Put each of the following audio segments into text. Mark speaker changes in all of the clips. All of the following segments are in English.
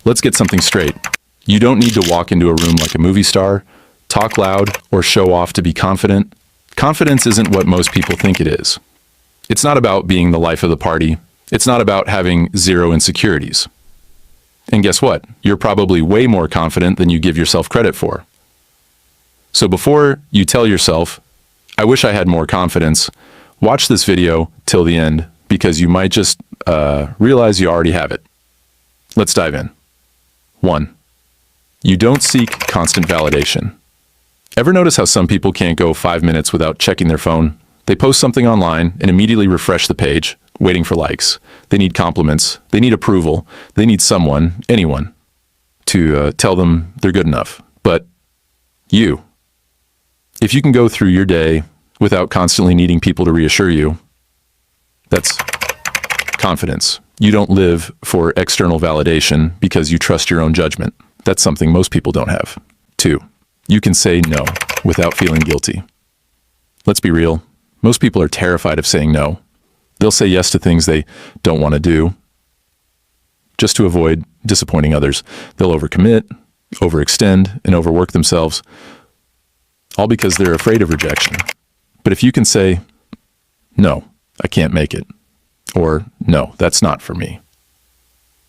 Speaker 1: Let's get something straight. You don't need to walk into a room like a movie star, talk loud, or show off to be confident. Confidence isn't what most people think it is. It's not about being the life of the party. It's not about having zero insecurities. And guess what? You're probably way more confident than you give yourself credit for. So before you tell yourself, I wish I had more confidence, watch this video till the end because you might just realize you already have it. Let's dive in. 1. You don't seek constant validation. Ever notice how some people can't go 5 minutes without checking their phone? They post something online and immediately refresh the page, waiting for likes. They need compliments. They need approval. They need someone, anyone, to tell them they're good enough. But you, if you can go through your day without constantly needing people to reassure you, that's confidence. You don't live for external validation because you trust your own judgment. That's something most people don't have. 2. You can say no without feeling guilty. Let's be real. Most people are terrified of saying no. They'll say yes to things they don't want to do just to avoid disappointing others. They'll overcommit, overextend, and overwork themselves, all because they're afraid of rejection. But if you can say, no, I can't make it, or no, that's not for me,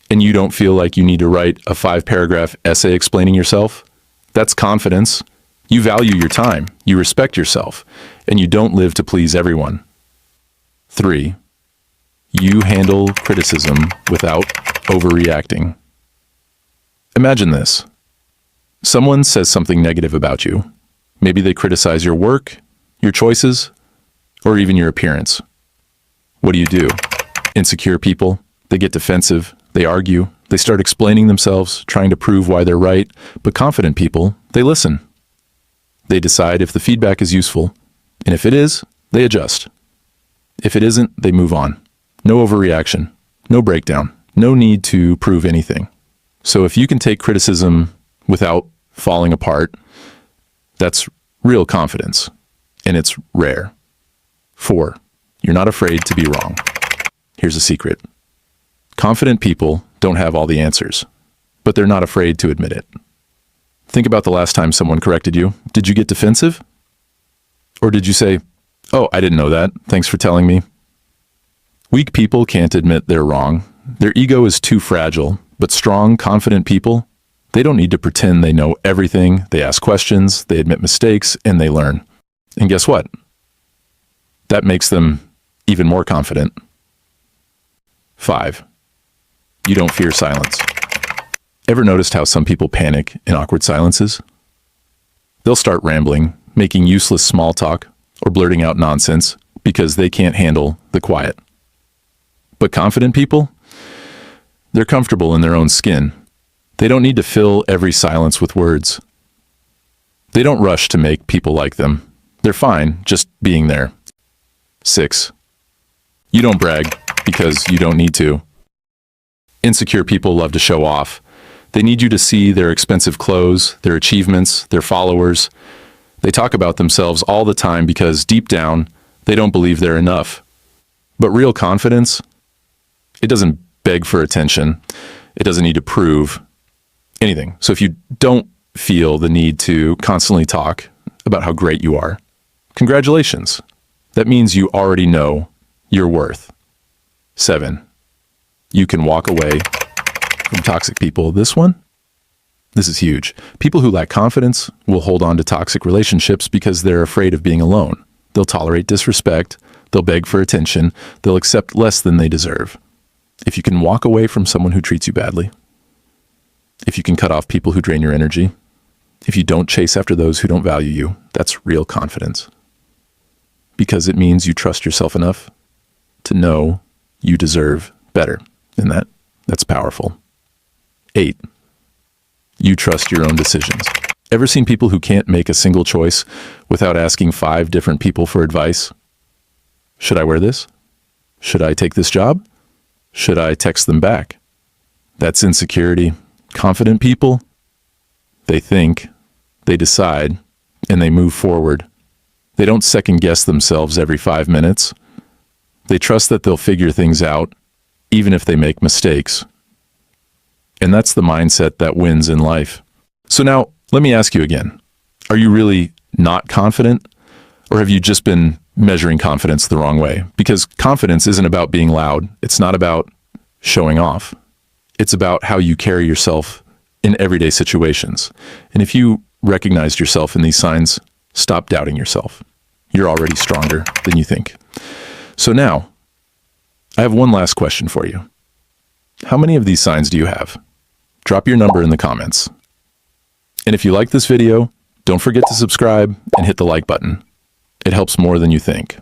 Speaker 1: and you don't feel like you need to write a 5-paragraph essay explaining yourself, that's confidence. You value your time, you respect yourself, and you don't live to please everyone. 3. You handle criticism without overreacting. Imagine this. Someone says something negative about you. Maybe they criticize your work, your choices, or even your appearance. What do? Insecure people, they get defensive, they argue, they start explaining themselves, trying to prove why they're right. But confident people, they listen. They decide if the feedback is useful, and if it is, they adjust. If it isn't, they move on. No overreaction, no breakdown, no need to prove anything. So if you can take criticism without falling apart, that's real confidence, and it's rare. 4. You're not afraid to be wrong. Here's a secret. Confident people don't have all the answers, but they're not afraid to admit it. Think about the last time someone corrected you. Did you get defensive? Or did you say, oh, I didn't know that. Thanks for telling me. Weak people can't admit they're wrong. Their ego is too fragile, but strong, confident people, they don't need to pretend they know everything. They ask questions, they admit mistakes, and they learn. And guess what? That makes them even more confident. 5. You don't fear silence. Ever noticed how some people panic in awkward silences? They'll start rambling, making useless small talk, or blurting out nonsense because they can't handle the quiet. But confident people, they're comfortable in their own skin. They don't need to fill every silence with words. They don't rush to make people like them. They're fine just being there. 6. You don't brag because you don't need to. Insecure people love to show off. They need you to see their expensive clothes, their achievements, their followers. They talk about themselves all the time because deep down, they don't believe they're enough. But real confidence, it doesn't beg for attention. It doesn't need to prove anything. So if you don't feel the need to constantly talk about how great you are, congratulations. That means you already know your worth. 7. You can walk away from toxic people. This is huge. People who lack confidence will hold on to toxic relationships because they're afraid of being alone. They'll tolerate disrespect. They'll beg for attention. They'll accept less than they deserve. If you can walk away from someone who treats you badly, if you can cut off people who drain your energy, if you don't chase after those who don't value you, that's real confidence. Because it means you trust yourself enough to know you deserve better. And that's powerful. 8. You trust your own decisions. Ever seen people who can't make a single choice without asking 5 different people for advice? Should I wear this? Should I take this job? Should I text them back? That's insecurity. Confident people, they think, they decide, and they move forward. They don't second guess themselves every 5 minutes. They trust that they'll figure things out, even if they make mistakes. And that's the mindset that wins in life. So now, let me ask you again. Are you really not confident? Or have you just been measuring confidence the wrong way? Because confidence isn't about being loud. It's not about showing off. It's about how you carry yourself in everyday situations. And if you recognized yourself in these signs, stop doubting yourself. You're already stronger than you think. So now, I have one last question for you. How many of these signs do you have? Drop your number in the comments. And if you like this video, don't forget to subscribe and hit the like button. It helps more than you think.